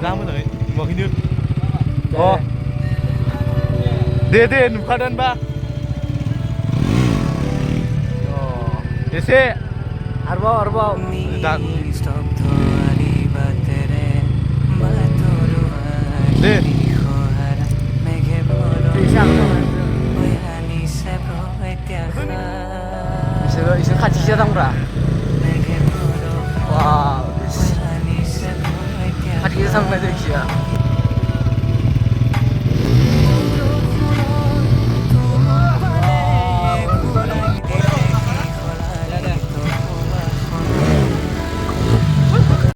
जा मोजाङै नुवाखैनो अ दे नुखादों होनबा एसे आरोबाव दे इसोर खाथिसो जादोंब्रा वाव खाथिसो थांनाय जायखिया